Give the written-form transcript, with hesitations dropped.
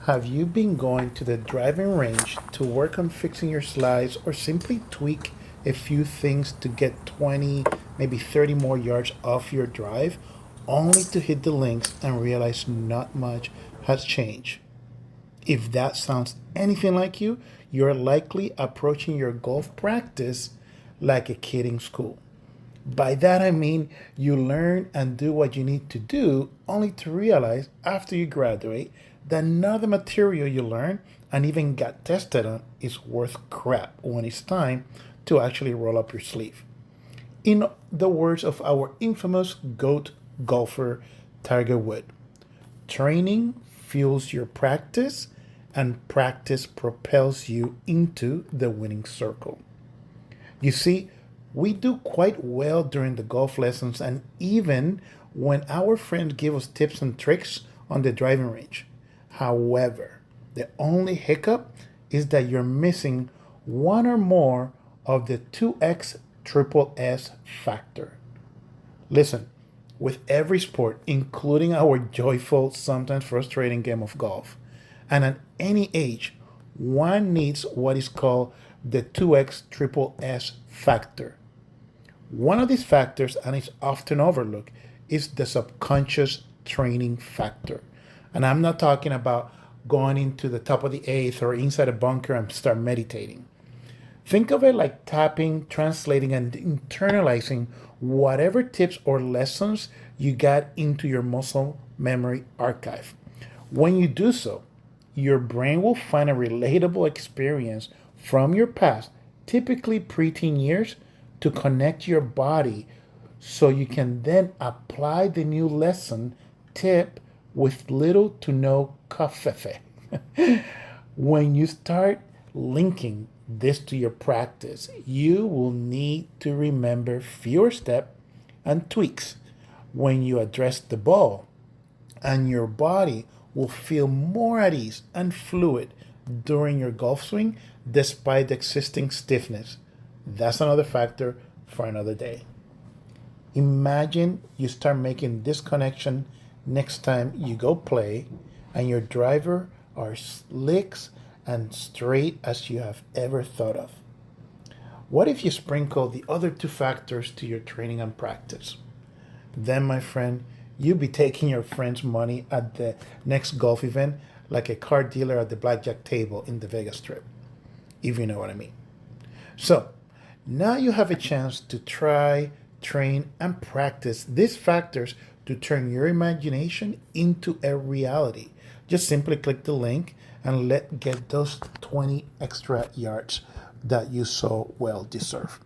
Have you been going to the driving range to work on fixing your slides or simply tweak a few things to get 20, maybe 30 more yards off your drive, only to hit the links and realize not much has changed? If that sounds anything like you, you're likely approaching your golf practice like a kid in school. By that I mean you learn and do what you need to do, only to realize after you graduate that none of the material you learned and even got tested on is worth crap when it's time to actually roll up your sleeve. In the words of our infamous GOAT golfer, Tiger Woods, training fuels your practice, and practice propels you into the winning circle. You see, we do quite well during the golf lessons and even when our friends give us tips and tricks on the driving range. However, the only hiccup is that you're missing one or more of the 2x triple S factor. Listen, with every sport, including our joyful, sometimes frustrating game of golf, and at any age, one needs what is called the 2x triple S factor. One of these factors, and it's often overlooked, is the subconscious training factor. And I'm not talking about going into the top of the eighth or inside a bunker and start meditating. Think of it like tapping, translating, and internalizing whatever tips or lessons you got into your muscle memory archive. When you do so, your brain will find a relatable experience from your past, typically preteen years, to connect your body so you can then apply the new lesson tip with little to no kafefe. When you start linking this to your practice, you will need to remember fewer steps and tweaks when you address the ball, and your body will feel more at ease and fluid during your golf swing despite the existing stiffness. That's another factor for another day. Imagine you start making this connection next time you go play and your driver are slicks and straight as you have ever thought of. What if you sprinkle the other two factors to your training and practice? Then, my friend, you'll be taking your friend's money at the next golf event like a car dealer at the blackjack table in the Vegas Strip, if you know what I mean. So, now you have a chance to try, train, and practice these factors to turn your imagination into a reality. Just simply click the link and let get those 20 extra yards that you so well deserve.